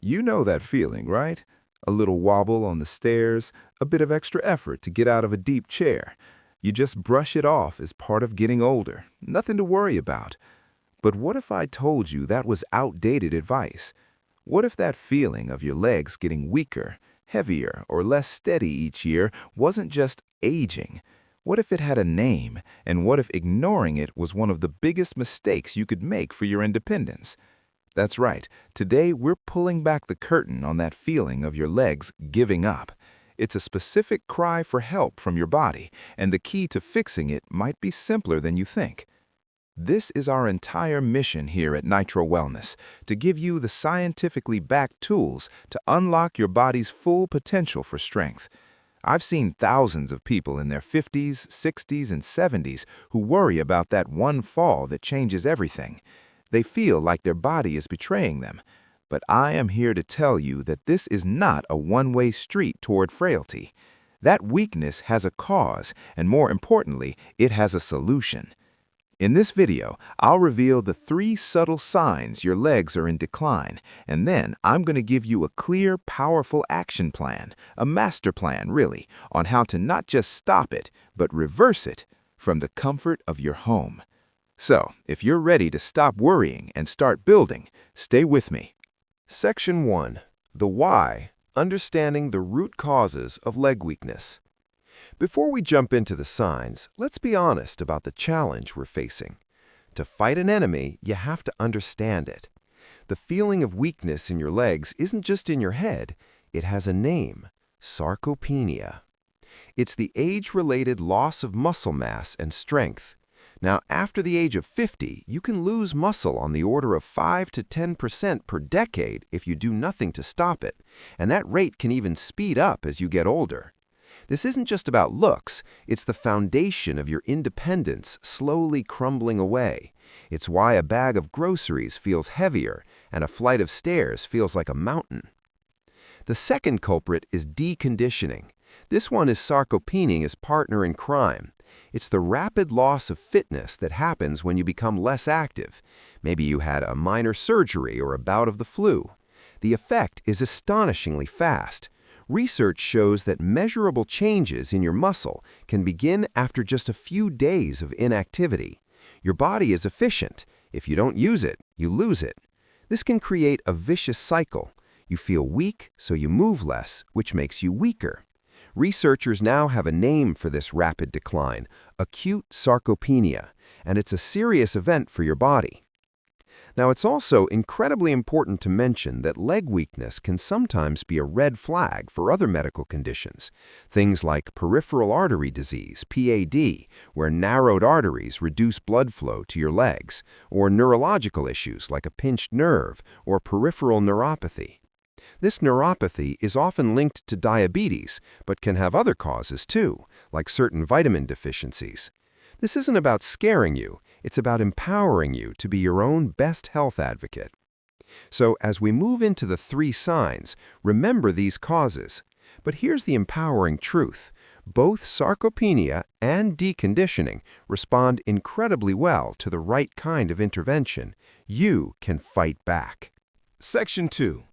You know that feeling, right? A little wobble on the stairs, a bit of extra effort to get out of a deep chair. You just brush it off as part of getting older. Nothing to worry about. But what if I told you that was outdated advice? What if that feeling of your legs getting weaker, heavier, or less steady each year wasn't just aging? What if it had a name, and what if ignoring it was one of the biggest mistakes you could make for your independence? That's right. Today, we're pulling back the curtain on that feeling of your legs giving up. It's a specific cry for help from your body, and the key to fixing it might be simpler than you think. This is our entire mission here at Nitro Wellness, to give you the scientifically backed tools to unlock your body's full potential for strength. I've seen thousands of people in their 50s, 60s, and 70s who worry about that one fall that changes everything. They feel like their body is betraying them. But I am here to tell you that this is not a one-way street toward frailty. That weakness has a cause, and more importantly, it has a solution. In this video, I'll reveal the 3 subtle signs your legs are in decline, and then I'm going to give you a clear, powerful action plan, a master plan, really, on how to not just stop it, but reverse it from the comfort of your home. So, if you're ready to stop worrying and start building, stay with me. Section 1. The Why, Understanding the Root Causes of Leg Weakness. Before we jump into the signs, let's be honest about the challenge we're facing. To fight an enemy, you have to understand it. The feeling of weakness in your legs isn't just in your head, it has a name: sarcopenia. It's the age-related loss of muscle mass and strength. Now, after the age of 50, you can lose muscle on the order of 5 to 10% per decade if you do nothing to stop it, and that rate can even speed up as you get older. This isn't just about looks, it's the foundation of your independence slowly crumbling away. It's why a bag of groceries feels heavier and a flight of stairs feels like a mountain. The second culprit is deconditioning. This one is sarcopenia's partner in crime. It's the rapid loss of fitness that happens when you become less active. Maybe you had a minor surgery or a bout of the flu. The effect is astonishingly fast. Research shows that measurable changes in your muscle can begin after just a few days of inactivity. Your body is efficient. If you don't use it, you lose it. This can create a vicious cycle. You feel weak, so you move less, which makes you weaker. Researchers now have a name for this rapid decline: acute sarcopenia, and it's a serious event for your body. Now, it's also incredibly important to mention that leg weakness can sometimes be a red flag for other medical conditions. Things like peripheral artery disease, PAD, where narrowed arteries reduce blood flow to your legs, or neurological issues like a pinched nerve or peripheral neuropathy. This neuropathy is often linked to diabetes, but can have other causes too, like certain vitamin deficiencies. This isn't about scaring you, it's about empowering you to be your own best health advocate. So as we move into the 3 signs, remember these causes. But here's the empowering truth. Both sarcopenia and deconditioning respond incredibly well to the right kind of intervention. You can fight back. Section 2.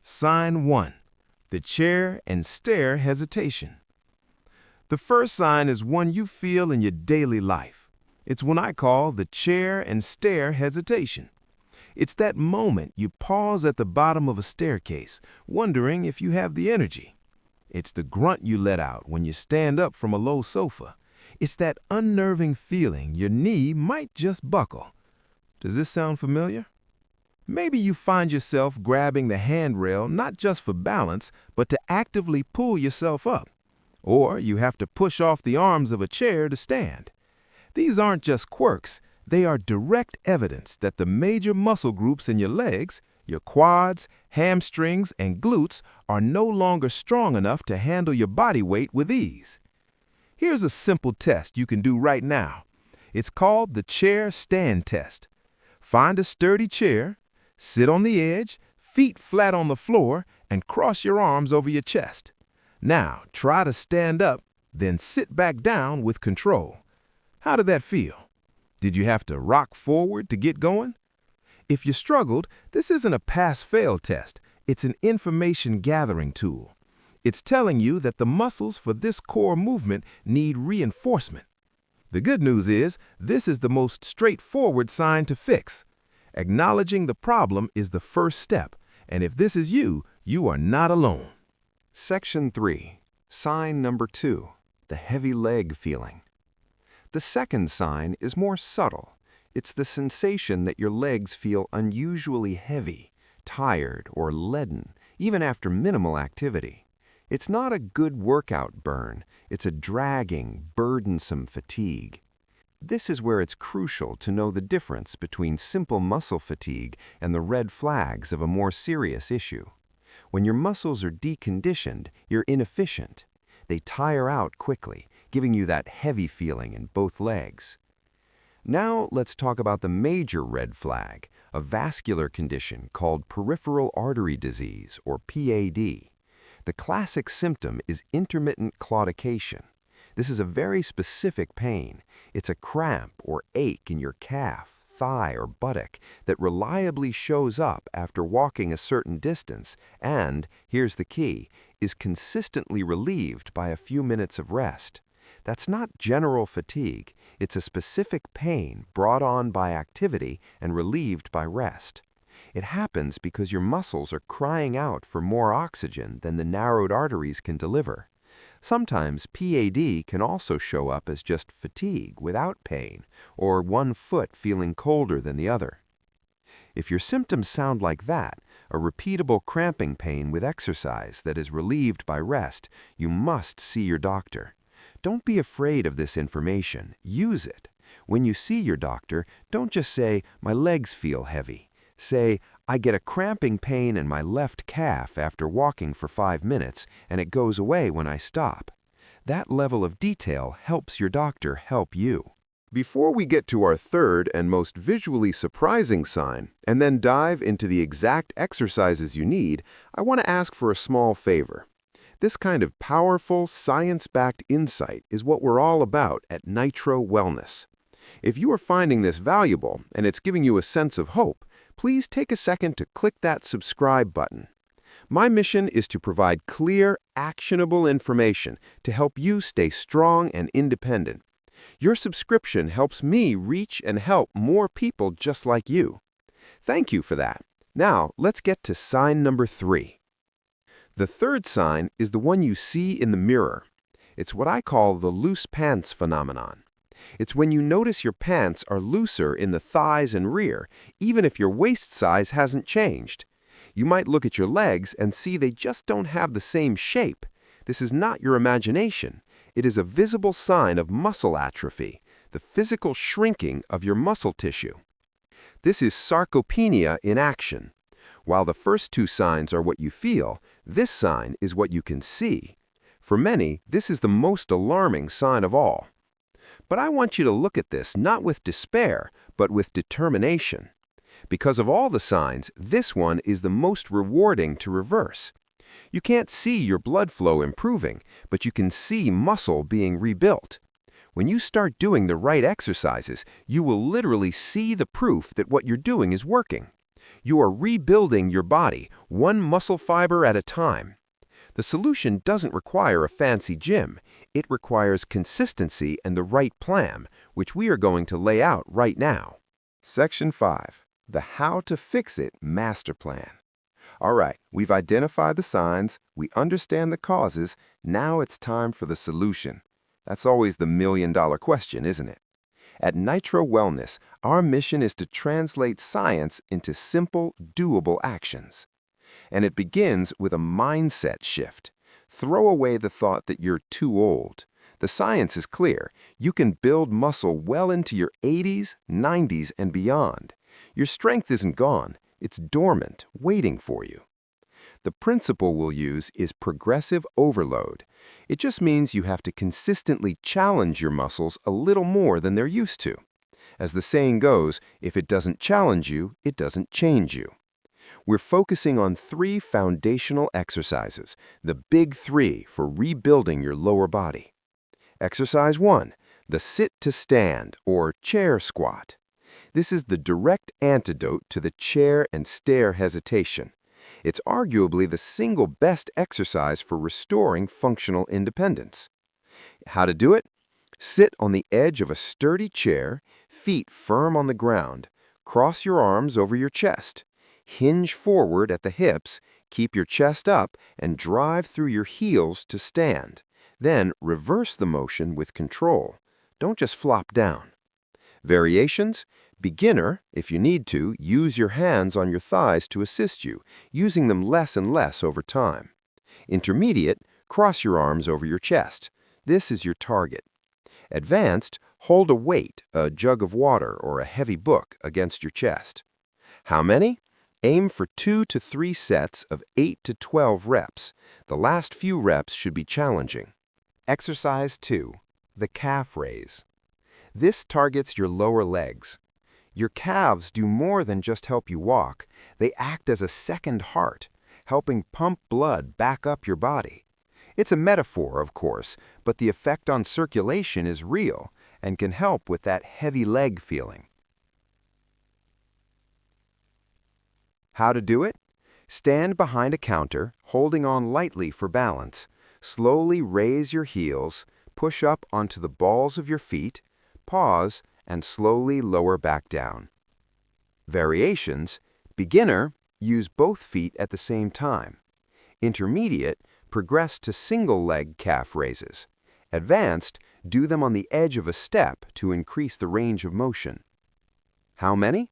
Sign 1. The chair and stair hesitation. The first sign is one you feel in your daily life. It's what I call the chair and stair hesitation. It's that moment you pause at the bottom of a staircase, wondering if you have the energy. It's the grunt you let out when you stand up from a low sofa. It's that unnerving feeling your knee might just buckle. Does this sound familiar? Maybe you find yourself grabbing the handrail not just for balance, but to actively pull yourself up. Or you have to push off the arms of a chair to stand. These aren't just quirks, they are direct evidence that the major muscle groups in your legs, your quads, hamstrings, and glutes are no longer strong enough to handle your body weight with ease. Here's a simple test you can do right now. It's called the chair stand test. Find a sturdy chair, sit on the edge, feet flat on the floor, and cross your arms over your chest. Now, try to stand up, then sit back down with control. How did that feel? Did you have to rock forward to get going? If you struggled, this isn't a pass-fail test. It's an information gathering tool. It's telling you that the muscles for this core movement need reinforcement. The good news is, this is the most straightforward sign to fix. Acknowledging the problem is the first step, and if this is you, you are not alone. Section 3. Sign number 2. The heavy leg feeling. The second sign is more subtle. It's the sensation that your legs feel unusually heavy, tired, or leaden, even after minimal activity. It's not a good workout burn. It's a dragging, burdensome fatigue. This is where it's crucial to know the difference between simple muscle fatigue and the red flags of a more serious issue. When your muscles are deconditioned, you're inefficient. They tire out quickly, giving you that heavy feeling in both legs. Now let's talk about the major red flag, a vascular condition called peripheral artery disease, or PAD. The classic symptom is intermittent claudication. This is a very specific pain. It's a cramp or ache in your calf, thigh, or buttock that reliably shows up after walking a certain distance and, here's the key, is consistently relieved by a few minutes of rest. That's not general fatigue. It's a specific pain brought on by activity and relieved by rest. It happens because your muscles are crying out for more oxygen than the narrowed arteries can deliver. Sometimes PAD can also show up as just fatigue without pain, or one foot feeling colder than the other. If your symptoms sound like that, a repeatable cramping pain with exercise that is relieved by rest, you must see your doctor. Don't be afraid of this information. Use it. When you see your doctor, don't just say, "My legs feel heavy." Say, "I get a cramping pain in my left calf after walking for 5 minutes, and it goes away when I stop." That level of detail helps your doctor help you. Before we get to our third and most visually surprising sign, and then dive into the exact exercises you need, I want to ask for a small favor. This kind of powerful, science-backed insight is what we're all about at Nitro Wellness. If you are finding this valuable and it's giving you a sense of hope, please take a second to click that subscribe button. My mission is to provide clear, actionable information to help you stay strong and independent. Your subscription helps me reach and help more people just like you. Thank you for that. Now, let's get to sign number 3. The third sign is the one you see in the mirror. It's what I call the loose pants phenomenon. It's when you notice your pants are looser in the thighs and rear, even if your waist size hasn't changed. You might look at your legs and see they just don't have the same shape. This is not your imagination. It is a visible sign of muscle atrophy, the physical shrinking of your muscle tissue. This is sarcopenia in action. While the first two signs are what you feel, this sign is what you can see. For many, this is the most alarming sign of all. But I want you to look at this not with despair, but with determination. Because of all the signs, this one is the most rewarding to reverse. You can't see your blood flow improving, but you can see muscle being rebuilt. When you start doing the right exercises, you will literally see the proof that what you're doing is working. You are rebuilding your body, one muscle fiber at a time. The solution doesn't require a fancy gym. It requires consistency and the right plan, which we are going to lay out right now. Section 5. The How to Fix It Master Plan. All right, we've identified the signs, we understand the causes, now it's time for the solution. That's always the million-dollar question, isn't it? At Nitro Wellness, our mission is to translate science into simple, doable actions. And it begins with a mindset shift. Throw away the thought that you're too old. The science is clear. You can build muscle well into your 80s, 90s, and beyond. Your strength isn't gone. It's dormant, waiting for you. The principle we'll use is progressive overload. It just means you have to consistently challenge your muscles a little more than they're used to. As the saying goes, if it doesn't challenge you, it doesn't change you. We're focusing on 3 foundational exercises, the big 3 for rebuilding your lower body. Exercise 1, the sit to stand or chair squat. This is the direct antidote to the chair and stair hesitation. It's arguably the single best exercise for restoring functional independence. How to do it? Sit on the edge of a sturdy chair, feet firm on the ground. Cross your arms over your chest. Hinge forward at the hips, keep your chest up, and drive through your heels to stand. Then reverse the motion with control. Don't just flop down. Variations? Beginner, if you need to, use your hands on your thighs to assist you, using them less and less over time. Intermediate, cross your arms over your chest. This is your target. Advanced, hold a weight, a jug of water, or a heavy book against your chest. How many? Aim for 2 to 3 sets of 8 to 12 reps. The last few reps should be challenging. Exercise 2. The calf raise. This targets your lower legs. Your calves do more than just help you walk. They act as a second heart, helping pump blood back up your body. It's a metaphor, of course, but the effect on circulation is real and can help with that heavy leg feeling. How to do it? Stand behind a counter, holding on lightly for balance. Slowly raise your heels, push up onto the balls of your feet, pause, and slowly lower back down. Variations: beginner, use both feet at the same time. Intermediate, progress to single-leg calf raises. Advanced, do them on the edge of a step to increase the range of motion. How many?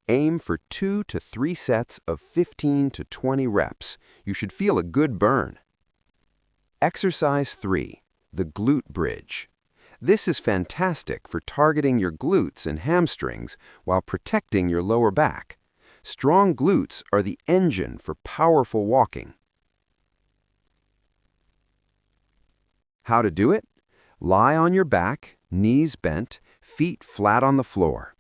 Aim for 2 to 3 sets of 15 to 20 reps. You should feel a good burn. Exercise 3. The glute bridge. This is fantastic for targeting your glutes and hamstrings while protecting your lower back. Strong glutes are the engine for powerful walking. How to do it? Lie on your back, knees bent, feet flat on the floor.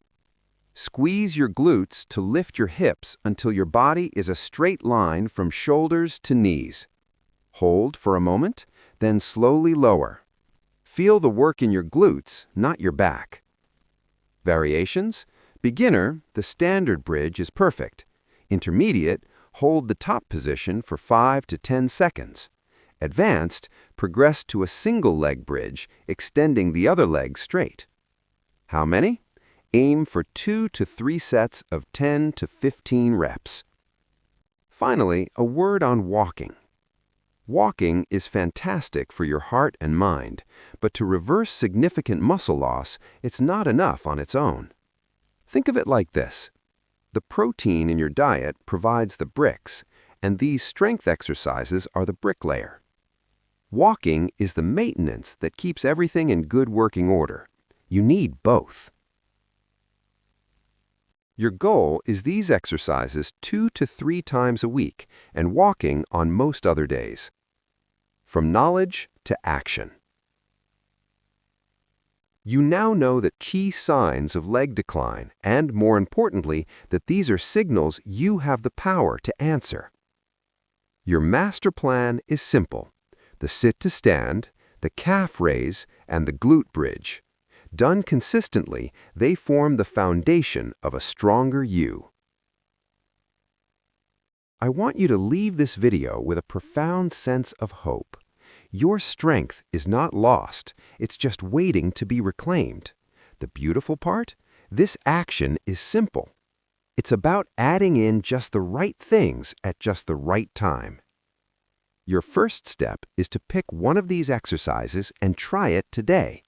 Squeeze your glutes to lift your hips until your body is a straight line from shoulders to knees. Hold for a moment, then slowly lower. Feel the work in your glutes, not your back. Variations? Beginner, the standard bridge is perfect. Intermediate, hold the top position for 5 to 10 seconds. Advanced, progress to a single leg bridge, extending the other leg straight. How many? Aim for 2 to 3 sets of 10 to 15 reps. Finally, a word on walking. Walking is fantastic for your heart and mind, but to reverse significant muscle loss, it's not enough on its own. Think of it like this. The protein in your diet provides the bricks, and these strength exercises are the bricklayer. Walking is the maintenance that keeps everything in good working order. You need both. Your goal is these exercises 2 to 3 times a week and walking on most other days. From knowledge to action. You now know the key signs of leg decline and, more importantly, that these are signals you have the power to answer. Your master plan is simple: the sit to stand, the calf raise, and the glute bridge. Done consistently, they form the foundation of a stronger you. I want you to leave this video with a profound sense of hope. Your strength is not lost, it's just waiting to be reclaimed. The beautiful part? This action is simple. It's about adding in just the right things at just the right time. Your first step is to pick one of these exercises and try it today.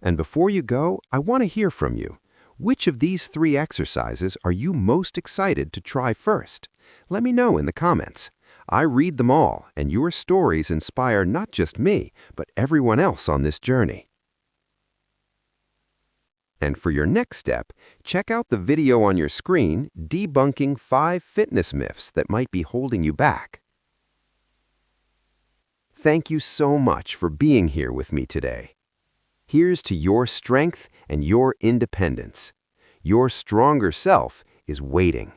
And before you go, I want to hear from you. Which of these 3 exercises are you most excited to try first? Let me know in the comments. I read them all, and your stories inspire not just me, but everyone else on this journey. And for your next step, check out the video on your screen debunking 5 fitness myths that might be holding you back. Thank you so much for being here with me today. Here's to your strength and your independence. Your stronger self is waiting.